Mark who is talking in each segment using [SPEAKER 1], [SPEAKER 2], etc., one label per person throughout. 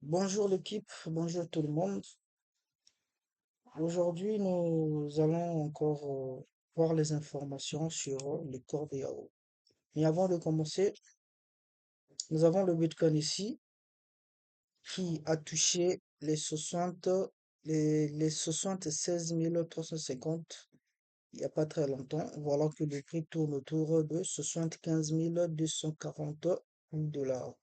[SPEAKER 1] Bonjour l'équipe, bonjour tout le monde. Aujourd'hui, nous allons encore voir les informations sur le corps des yaourts. Mais avant de commencer, nous avons le Bitcoin ici qui a touché les 76 350 il n'y a pas très longtemps. Voilà que le prix tourne autour de 75 240 dollars,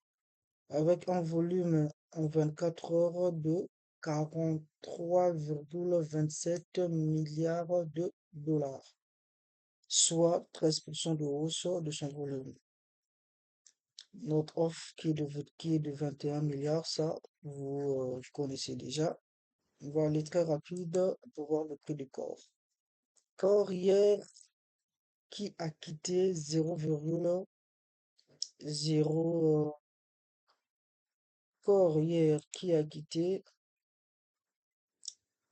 [SPEAKER 1] avec un volume en 24 heures de 43,27 milliards de dollars, soit 13% de hausse de son volume. Notre offre qui est de 21 milliards, ça, vous connaissez déjà. On va aller très rapide pour voir le prix du corps. Corps hier qui a quitté 0,0 corps hier qui a quitté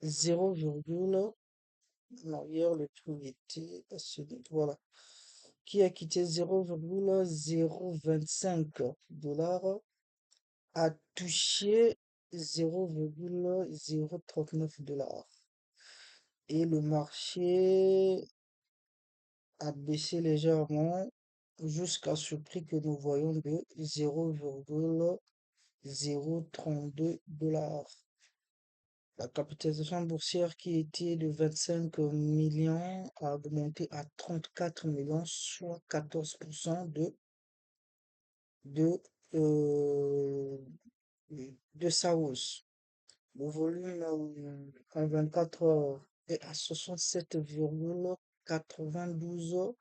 [SPEAKER 1] 0, non, hier, le prix était voilà, qui a quitté 0,025 a touché 0,039 $. Et le marché a baissé légèrement jusqu'à ce prix que nous voyons de 0,032 $. La capitalisation boursière qui était de 25 millions a augmenté à 34 millions, soit 14% de, euh, de sa hausse. Le volume en 24 heures est à 67,92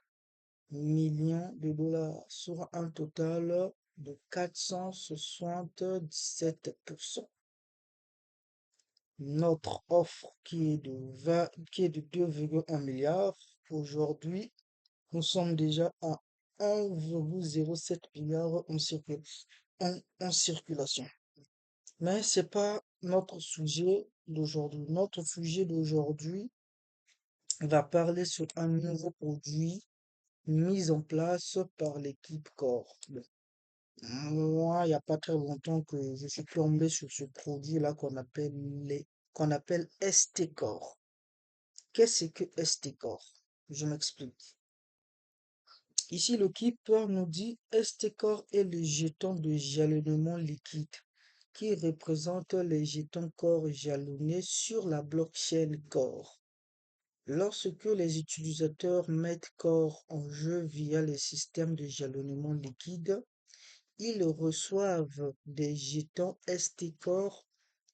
[SPEAKER 1] millions de dollars, soit un total de 477%. Notre offre qui est de 2,1 milliards. Aujourd'hui, nous sommes déjà à 1,07 milliard en circulation. Mais c'est pas notre sujet d'aujourd'hui. Notre sujet d'aujourd'hui va parler sur un nouveau produit mis en place par l'équipe Core. Bon, moi, il n'y a pas très longtemps que je suis tombé sur ce produit-là qu'on appelle ST-Core. Qu'est-ce que ST-Core? Je m'explique. Ici, le keeper nous dit ST-Core est le jeton de jalonnement liquide qui représente les jetons Core jalonnés sur la blockchain Core. Lorsque les utilisateurs mettent Core en jeu via les systèmes de jalonnement liquide, ils reçoivent des jetons ST-Core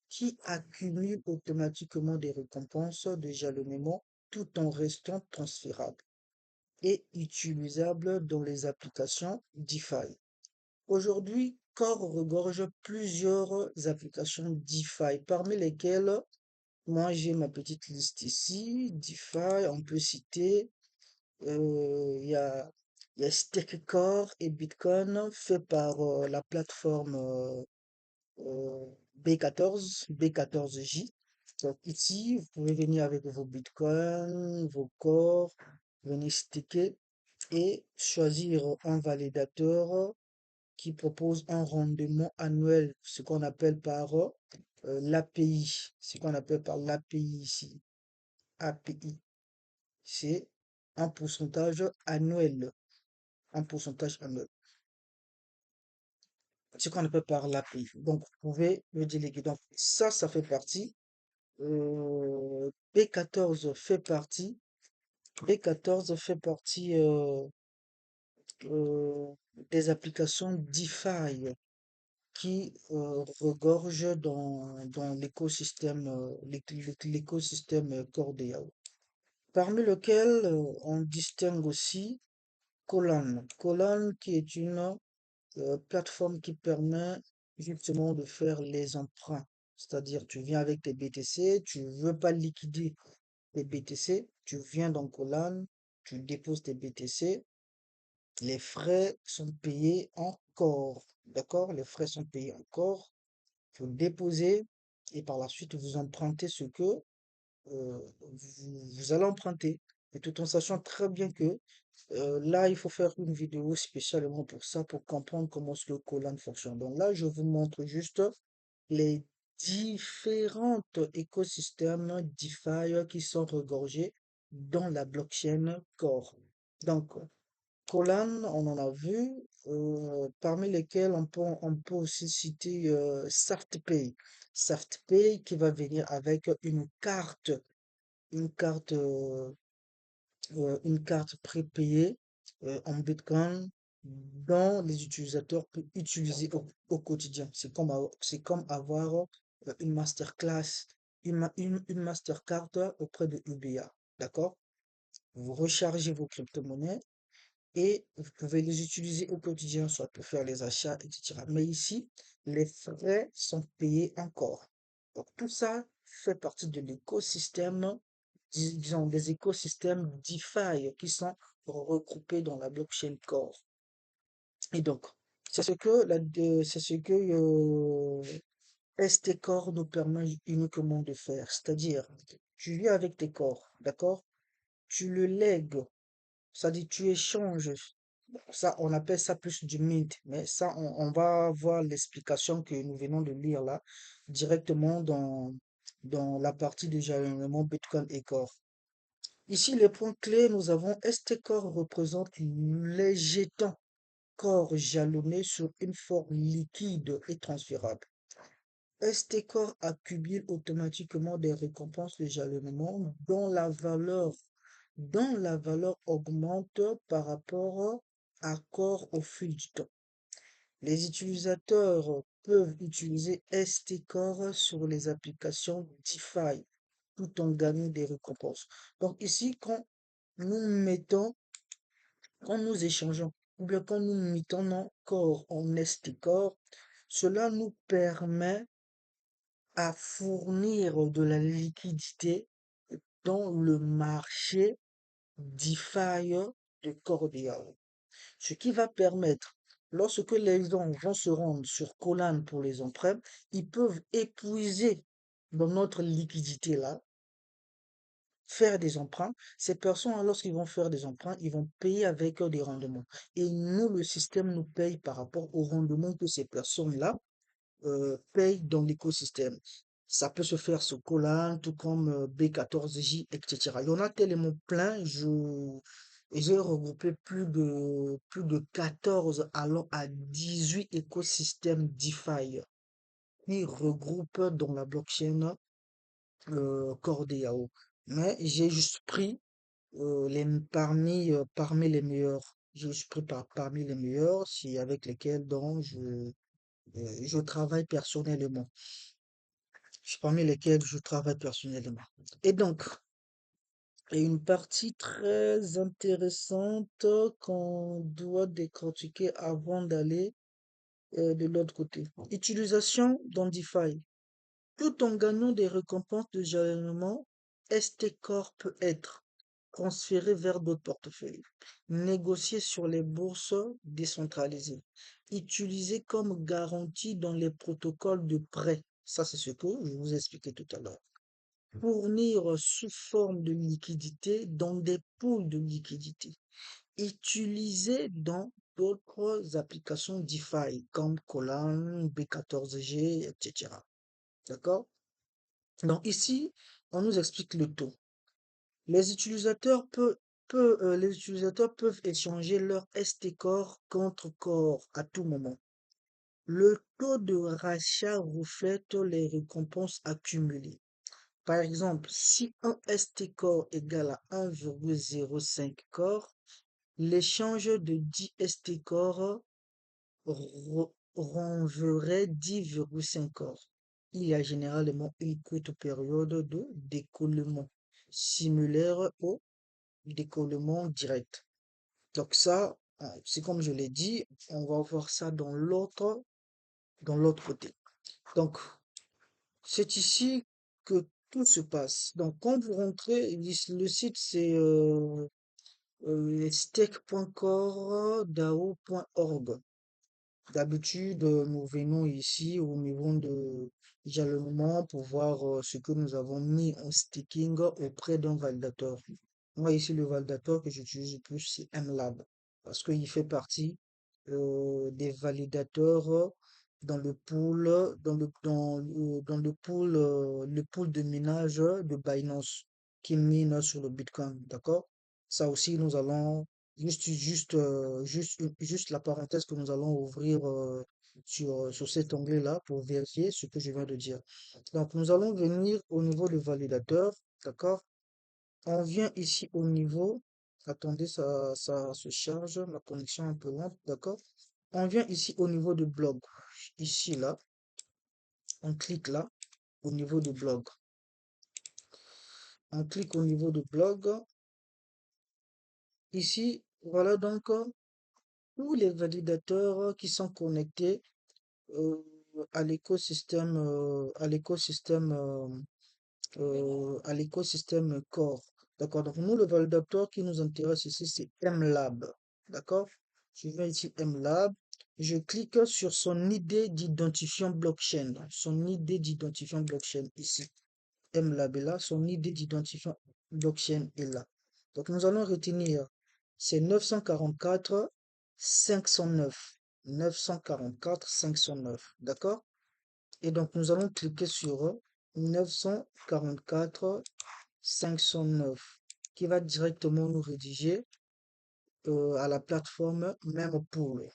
[SPEAKER 1] qui accumulent automatiquement des récompenses de jalonnement tout en restant transférables et utilisables dans les applications DeFi. Aujourd'hui, Core regorge plusieurs applications DeFi, parmi lesquelles moi j'ai ma petite liste ici. DeFi, on peut citer, il y a, il y a Stakecore et Bitcoin fait par la plateforme B14J. Donc ici, vous pouvez venir avec vos bitcoins, vos corps, venir staker et choisir un validateur qui propose un rendement annuel, ce qu'on appelle par l'API, ce qu'on appelle par l'API ici. API, c'est un pourcentage annuel, un pourcentage annuel, ce qu'on appelle par l'API. Donc, vous pouvez le déléguer. Donc, ça fait partie. B14 fait partie. B14 fait partie euh, des applications DeFi qui regorgent dans l'écosystème l'écosystème Cordéo. Parmi lesquels on distingue aussi Colan. Colan qui est une plateforme qui permet justement de faire les emprunts. C'est-à-dire, tu viens avec tes BTC, tu veux pas liquider tes BTC, tu viens dans Colan, tu déposes tes BTC, les frais sont payés encore. D'accord? Les frais sont payés encore. Vous déposez et par la suite, vous empruntez ce que vous allez emprunter. Et tout en sachant très bien que là, il faut faire une vidéo spécialement pour ça, pour comprendre comment ce que Colan fonctionne. Donc là, je vous montre juste les différentes écosystèmes DeFi qui sont regorgés dans la blockchain Core. Donc, Colan, on en a vu, parmi lesquels on peut aussi citer SaftPay. SaftPay qui va venir avec une carte prépayée en Bitcoin dont les utilisateurs peuvent utiliser au quotidien. C'est comme avoir une masterclass, une Mastercard auprès de UBA. D'accord? Vous rechargez vos crypto-monnaies et vous pouvez les utiliser au quotidien, soit pour faire les achats, etc. Mais ici, les frais sont payés encore. Donc tout ça fait partie de l'écosystème, disons, des écosystèmes DeFi qui sont regroupés dans la blockchain Core. Et donc, c'est ce que ST Core nous permet uniquement de faire. C'est-à-dire, tu viens avec tes corps, d'accord? Tu le lègues, ça dit tu échanges. Ça, on appelle ça plus du mint, mais ça, on va voir l'explication que nous venons de lire là, directement dans la partie de jalonnement Bitcoin et Core. Ici, les points clés, nous avons ST Core représente les jetons Core jalonnés sur une forme liquide et transférable. ST Core accumule automatiquement des récompenses de jalonnement dont la valeur augmente par rapport à Core au fil du temps. Les utilisateurs peuvent utiliser ST-Core sur les applications DeFi tout en gagnant des récompenses. Donc ici, nous mettons, quand nous échangeons, ou bien quand nous mettons nos corps en ST-Core, cela nous permet à fournir de la liquidité dans le marché DeFi de Cordial. Ce qui va permettre, lorsque les gens vont se rendre sur Colan pour les emprunts, ils peuvent épuiser dans notre liquidité là, faire des emprunts. Ces personnes, lorsqu'ils vont faire des emprunts, ils vont payer avec des rendements. Et nous, le système nous paye par rapport aux rendements que ces personnes-là payent dans l'écosystème. Ça peut se faire sur Colan, tout comme B14J, etc. Il y en a tellement plein, j'ai regroupé plus de 14 allant à 18 écosystèmes DeFi qui regroupent dans la blockchain Core Mais j'ai juste pris parmi les meilleurs. J'ai juste pris parmi les meilleurs, c'est avec lesquels donc je travaille personnellement. Parmi lesquels je travaille personnellement. Et donc, il y a une partie très intéressante qu'on doit décortiquer avant d'aller de l'autre côté. Utilisation dans DeFi. Tout en gagnant des récompenses de jalonnement, ST-Core peut être transféré vers d'autres portefeuilles, négocié sur les bourses décentralisées, utilisé comme garantie dans les protocoles de prêt. Ça, c'est ce que je vous expliquais tout à l'heure. Fournir sous forme de liquidité dans des pools de liquidité. Utilisé dans d'autres applications DeFi comme Colan, B14G, etc. D'accord? Donc ici, on nous explique le taux. Les utilisateurs peuvent échanger leur ST-Core contre Core à tout moment. Le taux de rachat reflète les récompenses accumulées. Par exemple, si un ST-Core égale à 1,05 Core, l'échange de 10 ST-Core renverrait 10,5 Core. Il y a généralement une courte période de décollement, similaire au décollement direct. Donc ça, c'est comme je l'ai dit, on va voir ça dans l'autre côté. Donc, c'est ici que tout se passe. Donc, quand vous rentrez, le site c'est stake.core.dao.org. D'habitude, nous venons ici au niveau de jalonnement pour voir ce que nous avons mis en staking auprès d'un validateur. Moi, ici, le validateur que j'utilise le plus, c'est MLab, parce qu'il fait partie des validateurs dans le pool, le pool de minage de Binance qui mine sur le Bitcoin, d'accord? Ça aussi, nous allons juste la parenthèse que nous allons ouvrir sur cet onglet-là pour vérifier ce que je viens de dire. Donc, nous allons venir au niveau du validateur, d'accord? On vient ici au niveau, attendez, ça se charge, la connexion est un peu lente, d'accord? On vient ici au niveau de blog. Ici, là, on clique là, au niveau de blog. On clique au niveau de blog. Ici, voilà donc tous les validateurs qui sont connectés euh, à l'écosystème Core. D'accord? Donc, nous, le validateur qui nous intéresse ici, c'est MLab. D'accord? Je vais ici MLab. Je clique sur son idée d'identifiant blockchain. Son idée d'identifiant blockchain ici. MLab est là. Son idée d'identifiant blockchain est là. Donc, nous allons retenir. C'est 944 509. 944 509. D'accord? Et donc, nous allons cliquer sur 944 509 qui va directement nous rédiger à la plateforme Mempool.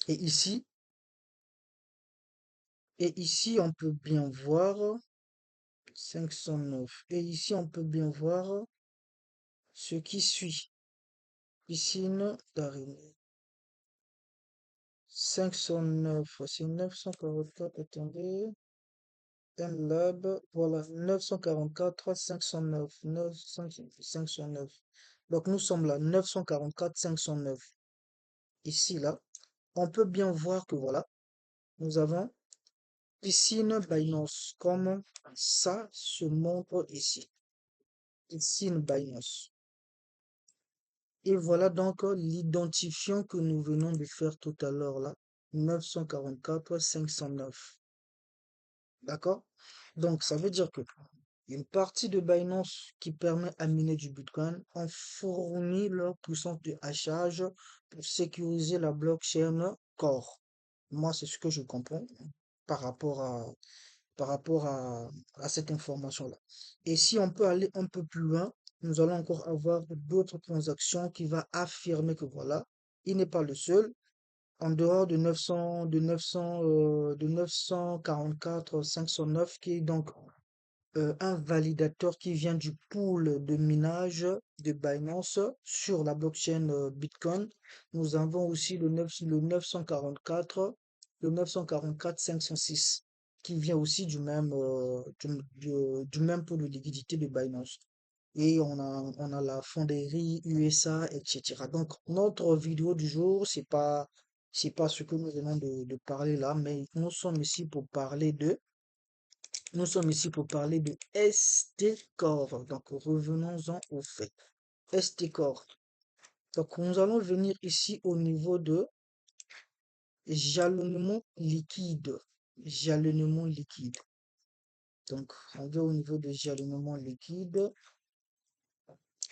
[SPEAKER 1] Et ici, on peut bien voir 509. Et ici, on peut bien voir ce qui suit. Piscine d'araignée. 509, c'est 944, attendez. MLab, voilà, 944 509, 509. Donc nous sommes là, 944 509. Ici, là, on peut bien voir que voilà, nous avons piscine Binance, comme ça se montre ici. Piscine Binance. Et voilà donc l'identifiant que nous venons de faire tout à l'heure là, 944 509. D'accord? Donc ça veut dire que une partie de Binance qui permet à miner du Bitcoin ont fourni leur puissance de hachage pour sécuriser la blockchain Core. Moi, c'est ce que je comprends par rapport à, par rapport à cette information-là. Et si on peut aller un peu plus loin, nous allons encore avoir d'autres transactions qui va affirmer que voilà, il n'est pas le seul. En dehors de 944 509 qui est donc un validateur qui vient du pool de minage de Binance sur la blockchain Bitcoin. Nous avons aussi le 944, le 944 506 qui vient aussi du même pool de liquidité de Binance. Et on a la fonderie USA, etc. Donc, notre vidéo du jour, c'est pas ce que nous venons de parler là, mais nous sommes ici pour parler de ST-Core. Donc, revenons-en au fait. ST-Core. Donc, nous allons venir ici au niveau de jalonnement liquide. Jalonnement liquide. Donc, on va au niveau de jalonnement liquide.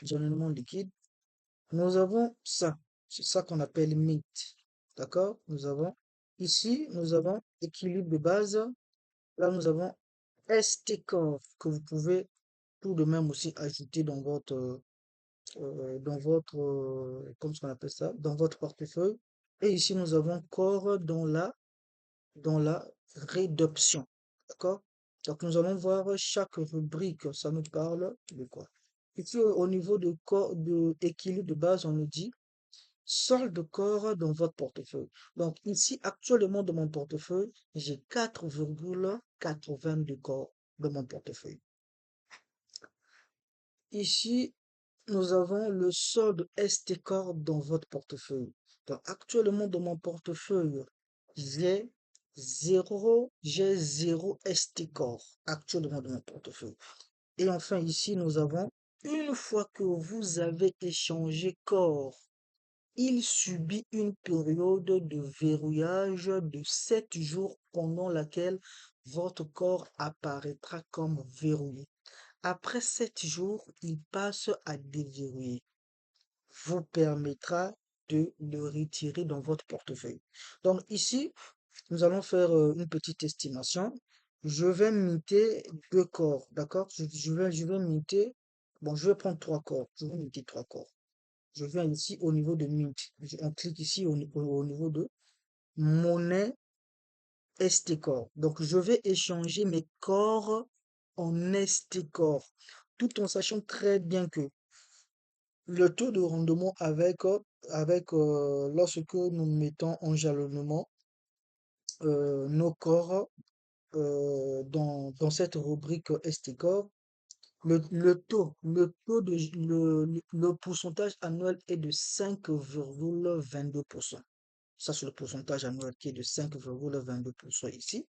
[SPEAKER 1] Jalonnement liquide. Nous avons ça. C'est ça qu'on appelle Mint. D'accord? Nous avons équilibre de base. Là, nous avons ST-Core que vous pouvez tout de même aussi ajouter comment on appelle ça, dans votre portefeuille. Et ici, nous avons Core dans la réduction. D'accord? Donc, nous allons voir chaque rubrique, ça nous parle de quoi. Ici, au niveau de équilibre de base, on nous dit solde corps dans votre portefeuille. Donc, ici, actuellement, dans mon portefeuille, j'ai 4,82 corps dans mon portefeuille. Ici, nous avons le solde ST Corp dans votre portefeuille. Donc, actuellement, dans mon portefeuille, j'ai j'ai zéro ST Corp actuellement dans mon portefeuille. Et enfin, ici, nous avons, une fois que vous avez échangé corps, il subit une période de verrouillage de 7 jours pendant laquelle votre corps apparaîtra comme verrouillé. Après 7 jours, il passe à déverrouiller. Vous permettra de le retirer dans votre portefeuille. Donc ici, nous allons faire une petite estimation. Je vais muter deux corps, d'accord? Je vais muter, bon, je vais prendre trois corps. Je vais muter trois corps. Je viens ici au niveau de mute. On clique ici au niveau de monnaie ST-Corps. Donc, je vais échanger mes corps en ST-Corps, tout en sachant très bien que le taux de rendement lorsque nous mettons en jalonnement nos corps dans cette rubrique ST-Corps, le pourcentage annuel est de 5,22%. Ça, c'est le pourcentage annuel qui est de 5,22% ici.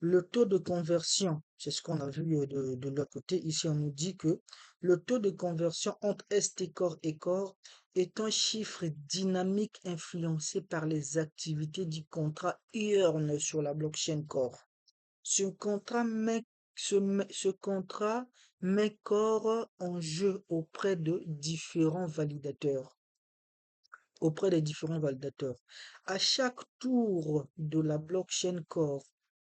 [SPEAKER 1] Le taux de conversion, c'est ce qu'on a vu de l'autre côté. Ici, on nous dit que le taux de conversion entre ST-Core et Core est un chiffre dynamique influencé par les activités du contrat Earn sur la blockchain Core. Ce contrat met Core en jeu auprès des différents validateurs. À chaque tour de la blockchain Core,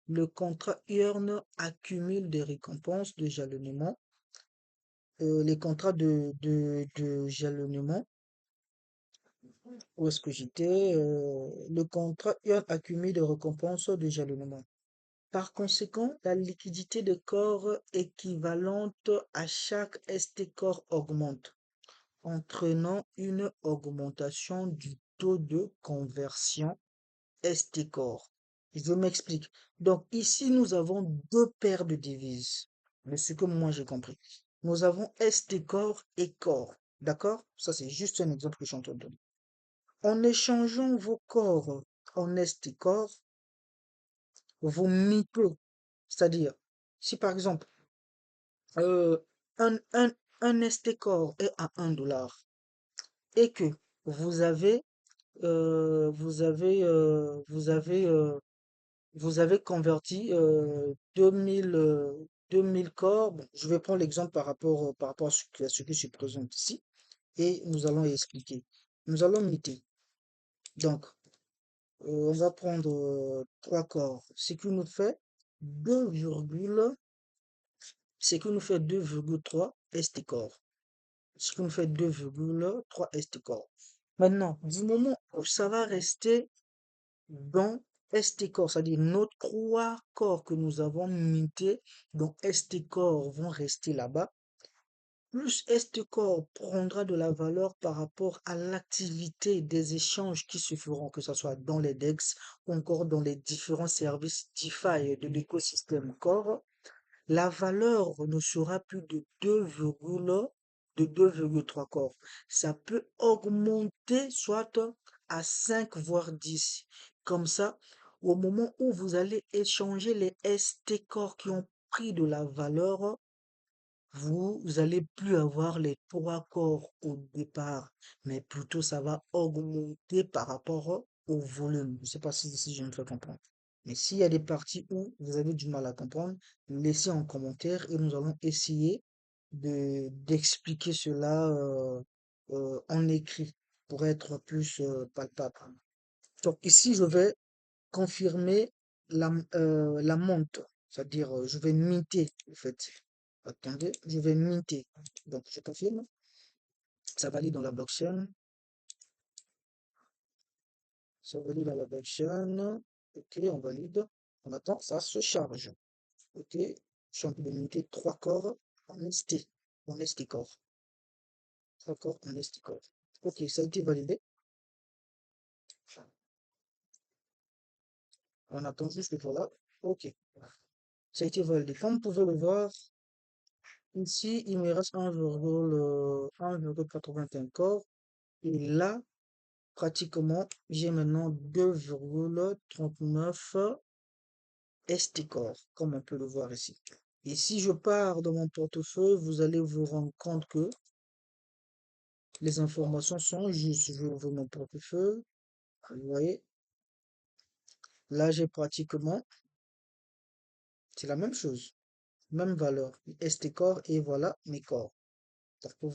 [SPEAKER 1] le contrat Earn accumule des récompenses de jalonnement. Les contrats de jalonnement, où est-ce que j'étais? Le contrat Earn accumule des récompenses de jalonnement. Par conséquent, la liquidité de corps équivalente à chaque ST Core augmente, entraînant une augmentation du taux de conversion ST Core. Je m'explique. Donc ici, nous avons deux paires de devises. Mais ce que moi j'ai compris. Nous avons ST Core et Core. D'accord? Ça, c'est juste un exemple que je suis en train de donner. En échangeant vos corps en ST Core, vous mitez. C'est-à-dire, si par exemple, euh, un, un, un ST Core est à 1 $ et que vous avez, vous avez converti 2000 corps. Bon, je vais prendre l'exemple par rapport à ce qui se présente ici et nous allons expliquer. Nous allons muter. Donc, on va prendre trois corps, ce qui nous fait 2,3 ST corps. Ce qui nous fait 2,3 ST corps. Maintenant, du moment où ça va rester dans ST Core, c'est-à-dire nos trois corps que nous avons mutés dans ST Core vont rester là-bas. Plus ST Core prendra de la valeur par rapport à l'activité des échanges qui se feront, que ce soit dans les DEX ou encore dans les différents services DeFi de l'écosystème Core, la valeur ne sera plus de 2,3 corps. Ça peut augmenter soit à 5 voire 10. Comme ça, au moment où vous allez échanger les ST corps qui ont pris de la valeur, vous allez plus avoir les trois corps au départ, mais plutôt ça va augmenter par rapport au volume. Je ne sais pas si je me fais comprendre. Mais s'il y a des parties où vous avez du mal à comprendre, laissez en commentaire et nous allons essayer d'expliquer cela en écrit pour être plus palpable. Donc ici, je vais confirmer la monte, c'est-à-dire je vais minter en fait. Attendez, je vais minter. Donc je confirme, ça valide dans la blockchain, ça valide dans la blockchain. Ok, on valide. On attend, ça se charge. Ok, je suis en train de minter trois corps en ST, en ST core. Trois corps en ST core. Ok, ça a été validé. On attend juste que voilà. Ok, ça a été validé. Comme vous pouvez le voir, ici, il me reste 1,81 corps. Et là, pratiquement, j'ai maintenant 2,39 ST corps, comme on peut le voir ici. Et si je pars dans mon portefeuille, vous allez vous rendre compte que les informations sont justes. Je ouvre mon portefeuille. Vous voyez, là, j'ai pratiquement, c'est la même chose. Même valeur. ST corps et voilà mes corps.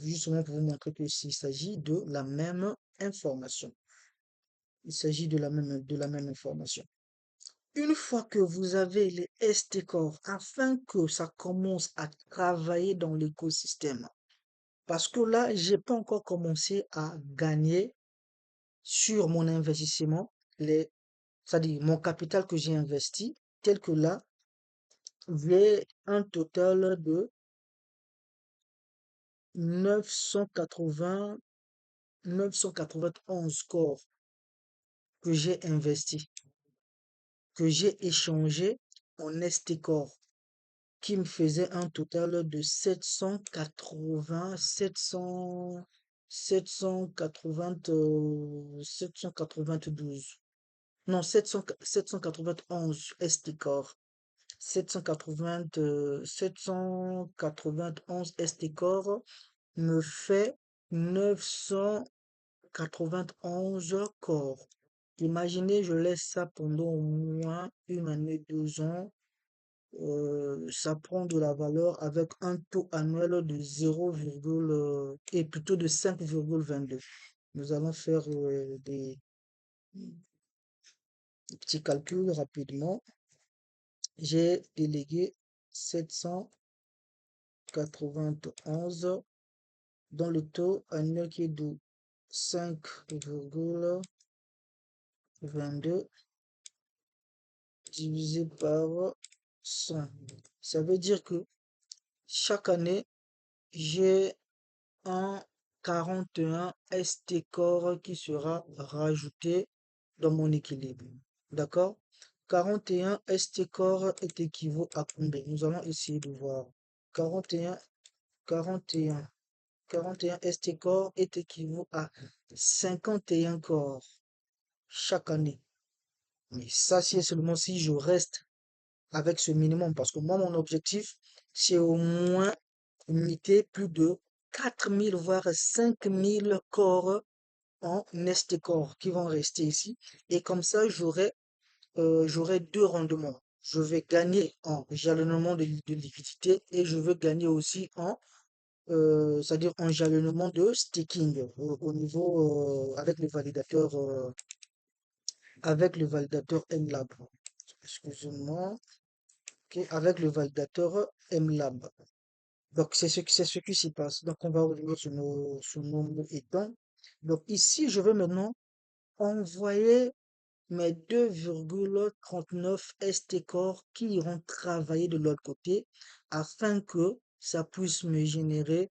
[SPEAKER 1] Justement pour vous montrer qu'il s'agit de la même information. Il s'agit de la même information. Une fois que vous avez les ST-Core, afin que ça commence à travailler dans l'écosystème, parce que là, j'ai pas encore commencé à gagner sur mon investissement, c'est-à-dire mon capital que j'ai investi, tel que là, j'ai un total de 980, 991 corps que j'ai investi, que j'ai échangé en ST-Core, qui me faisait un total de 780, 780, 792. Non, 791 ST-Core. 780, 791 ST-Core me fait 991 corps. Imaginez, je laisse ça pendant au moins une année, 2 ans. Ça prend de la valeur avec un taux annuel de 0, et plutôt de 5,22. Nous allons faire des petits calculs rapidement. J'ai délégué 791 dans le taux annuel qui est de 5,22 divisé par 100. Ça veut dire que chaque année, j'ai un 41 ST-Core qui sera rajouté dans mon équilibre. D'accord? 41 ST-Core est équivaut à combien? Nous allons essayer de voir. 41, 41, 41 ST-Core est équivaut à 51 corps chaque année. Mais ça, c'est seulement si je reste avec ce minimum. Parce que moi, mon objectif, c'est au moins limiter plus de 4000 voire 5000 corps en nest corps qui vont rester ici. Et comme ça, j'aurai deux rendements. Je vais gagner en jalonnement de liquidité et je veux gagner aussi c'est-à-dire en jalonnement de staking au niveau avec le validateur MLab. Excusez-moi. Ok, avec le validateur MLab. Donc, c'est ce qui s'y passe. Donc, on va revenir sur nos mots étant. Donc, ici, je vais maintenant envoyer mes 2,39 ST-Core qui iront travailler de l'autre côté afin que ça puisse me générer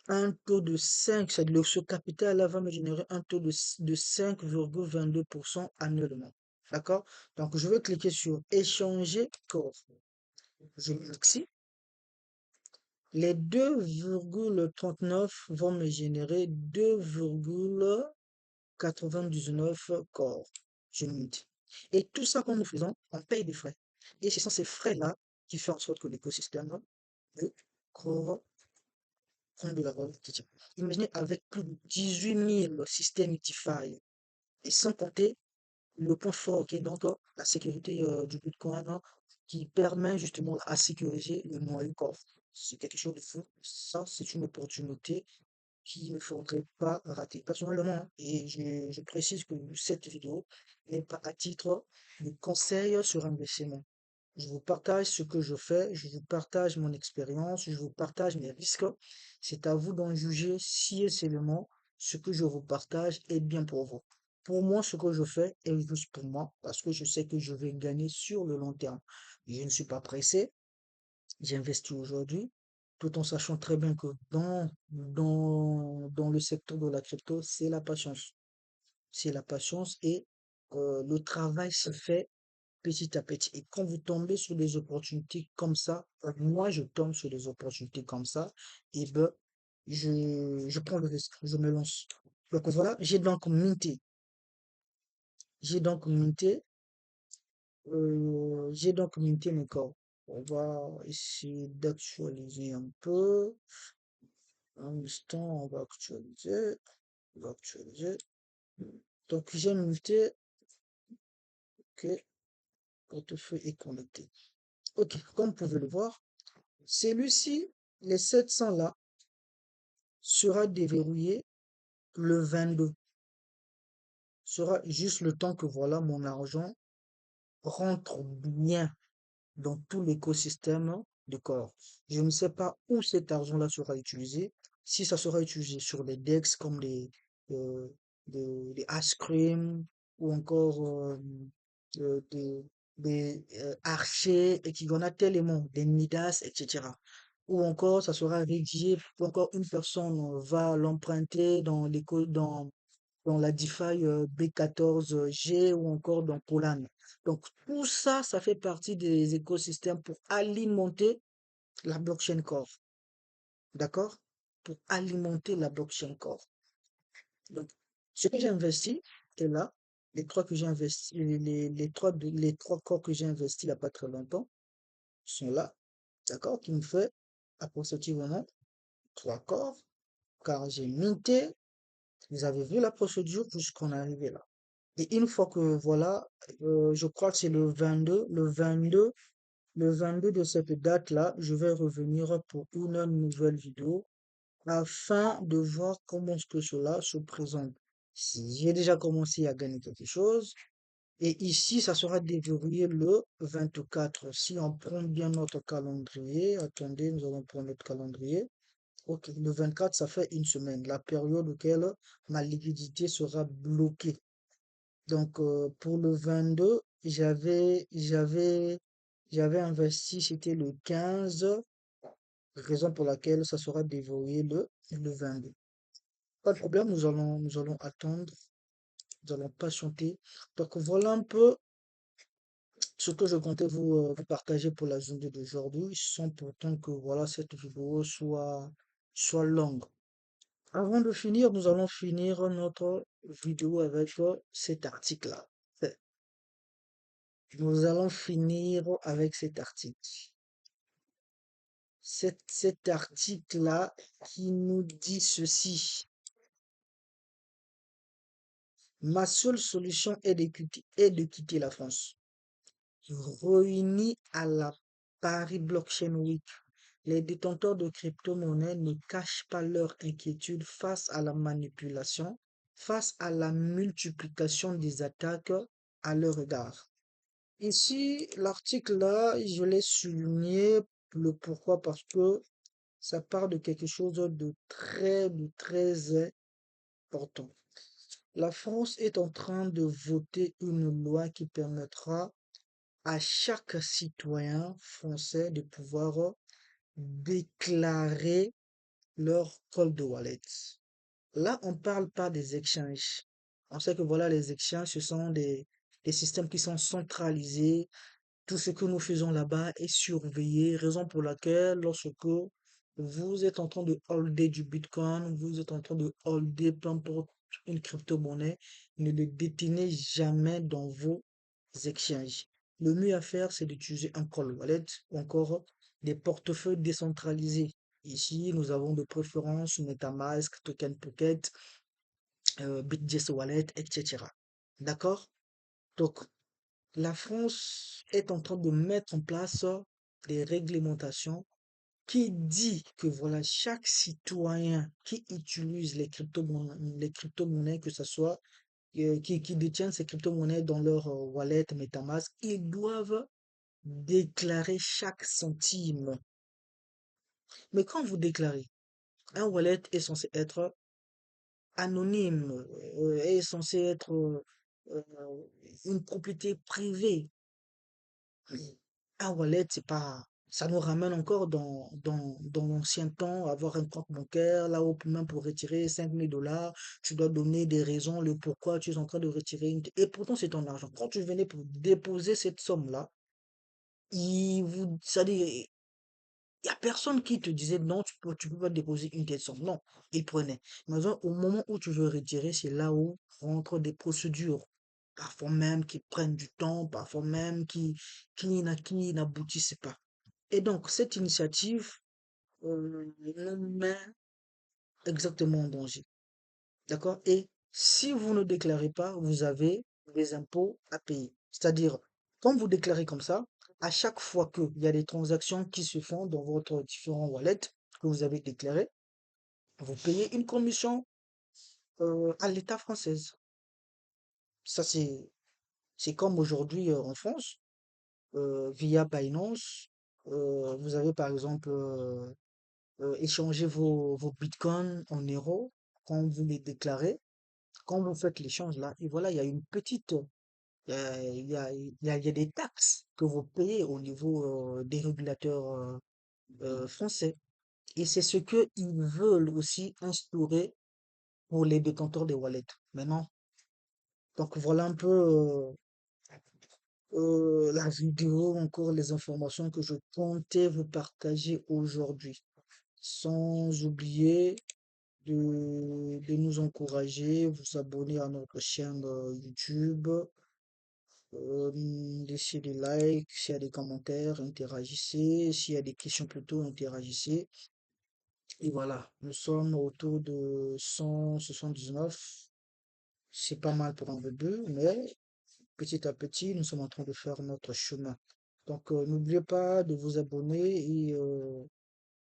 [SPEAKER 1] un taux de 5, c'est-à-dire ce capital-là va me générer un taux de 5,22% annuellement. D'accord? Donc, je vais cliquer sur échanger corps. Je clique ici. Les 2,39 vont me générer 2,99 corps. Je me dis. Et tout ça, quand nous faisons, on paye des frais. Et ce sont ces frais-là qui font en sorte que l'écosystème de corps prend de la valeur. Imaginez avec plus de 18 000 systèmes DeFi et sans compter le point fort, qui est donc la sécurité du Bitcoin, hein, qui permet justement à sécuriser le moyen coffre. C'est quelque chose de fou. Ça, c'est une opportunité qu'il ne faudrait pas rater. Personnellement, hein, et je précise que cette vidéo n'est pas à titre de conseil sur investissement. Je vous partage ce que je fais, je vous partage mon expérience, je vous partage mes risques. C'est à vous d'en juger si aisément ce que je vous partage est bien pour vous. Pour moi, ce que je fais est juste pour moi parce que je sais que je vais gagner sur le long terme. Je ne suis pas pressé, j'investis aujourd'hui, tout en sachant très bien que dans le secteur de la crypto, c'est la patience. C'est la patience et le travail se fait petit à petit. Et quand vous tombez sur des opportunités comme ça, moi je tombe sur des opportunités comme ça, et ben je prends le risque, je me lance. Donc voilà, j'ai donc minté, j'ai donc minté mes corps. On va essayer d'actualiser un peu. Un instant, on va actualiser. On va actualiser. Donc j'ai minté, ok, portefeuille est connecté. Ok, comme vous pouvez le voir, celui-ci, les 700 là, sera déverrouillé le 22. Sera juste le temps que voilà mon argent rentre bien dans tout l'écosystème de corps. Je ne sais pas où cet argent-là sera utilisé. Si ça sera utilisé sur des DEX comme euh, des ice cream ou encore des archers et qui en a tellement, des Midas, etc. Ou encore, ça sera rédigé, ou encore une personne va l'emprunter dans la DeFi B14G ou encore dans Polan. Donc, tout ça, ça fait partie des écosystèmes pour alimenter la blockchain core. D'accord? Pour alimenter la blockchain core. Donc, ce que j'ai investi est là. Les trois que j'ai investi, les trois corps que j'ai investis il n'y a pas très longtemps sont là. D'accord? Qui me fait approximativement trois corps. Car j'ai minté. Vous avez vu la procédure jusqu'on est arrivé là. Et une fois que voilà, je crois que c'est le 22 de cette date-là, je vais revenir pour une nouvelle vidéo afin de voir comment est-ce que cela se présente. Si j'ai déjà commencé à gagner quelque chose, et ici, ça sera déverrouillé le 24. Si on prend bien notre calendrier, attendez, nous allons prendre notre calendrier. Ok, le 24, ça fait une semaine, la période auquel ma liquidité sera bloquée. Donc, pour le 22, j'avais investi, c'était le 15, raison pour laquelle ça sera déverrouillé le 22. Pas de problème, nous allons attendre, nous allons patienter. Donc, voilà un peu ce que je comptais vous partager pour la journée d'aujourd'hui, sans pourtant que voilà, cette vidéo soit longue. Avant de finir, nous allons finir notre vidéo avec cet article-là. Nous allons finir avec cet article. Cet article-là qui nous dit ceci. Ma seule solution est de quitter la France. Réunis à la Paris Blockchain Week, les détenteurs de crypto-monnaies ne cachent pas leur inquiétude face à la manipulation, face à la multiplication des attaques à leur égard. Ici, l'article-là, je l'ai souligné le pourquoi parce que ça part de quelque chose de très important. La France est en train de voter une loi qui permettra à chaque citoyen français de pouvoir déclarer leur cold wallet. Là, on ne parle pas des exchanges. On sait que voilà, les exchanges, ce sont des systèmes qui sont centralisés. Tout ce que nous faisons là-bas est surveillé, raison pour laquelle lorsque vous êtes en train de holder du Bitcoin, vous êtes en train de holder peu importe une crypto-monnaie, ne le détenez jamais dans vos exchanges. Le mieux à faire, c'est d'utiliser un cold wallet ou encore des portefeuilles décentralisés. Ici, nous avons de préférence MetaMask, Token Pocket, BitGet Wallet, etc. D'accord? Donc, la France est en train de mettre en place des réglementations qui dit que voilà, chaque citoyen qui utilise les crypto-monnaies, que ce soit qui détiennent ces crypto-monnaies dans leur wallet MetaMask, ils doivent déclarer chaque centime. Mais quand vous déclarez, un wallet est censé être anonyme, est censé être euh, une propriété privée. Un wallet, c'est pas. Ça nous ramène encore dans l'ancien temps, avoir un compte bancaire, là où même pour retirer 5 000 $, tu dois donner des raisons, le pourquoi tu es en train de retirer. Et pourtant, c'est ton argent. Quand tu venais pour déposer cette somme-là, c'est-à-dire, il n'y a personne qui te disait non, tu peux pas déposer une telle somme. Non, il prenait. Mais au moment où tu veux retirer, c'est là où rentrent des procédures. Parfois même qui prennent du temps, parfois même qui n'aboutissent pas. Et donc, cette initiative nous met exactement en danger. D'accord? Et si vous ne déclarez pas, vous avez des impôts à payer. C'est-à-dire, quand vous déclarez comme ça, à chaque fois qu'il y a des transactions qui se font dans votre différent wallet que vous avez déclaré, vous payez une commission à l'État française. Ça, c'est C'est comme aujourd'hui en France, via Binance, vous avez par exemple échangé vos bitcoins en euros quand vous les déclarez, quand vous faites l'échange là, et voilà, il y a une petite, il y a des taxes que vous payez au niveau des régulateurs français. Et c'est ce que ils veulent aussi instaurer pour les détenteurs des wallets. Maintenant, donc voilà un peu la vidéo, encore les informations que je comptais vous partager aujourd'hui. Sans oublier de nous encourager, vous abonner à notre chaîne YouTube, laissez des likes, s'il y a des commentaires, interagissez, s'il y a des questions plutôt, interagissez. Et voilà, nous sommes autour de 179. C'est pas mal pour un début, mais petit à petit, nous sommes en train de faire notre chemin. Donc, n'oubliez pas de vous abonner et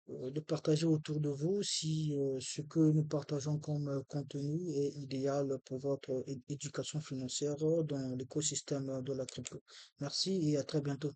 [SPEAKER 1] de partager autour de vous si ce que nous partageons comme contenu est idéal pour votre éducation financière dans l'écosystème de la crypto. Merci et à très bientôt.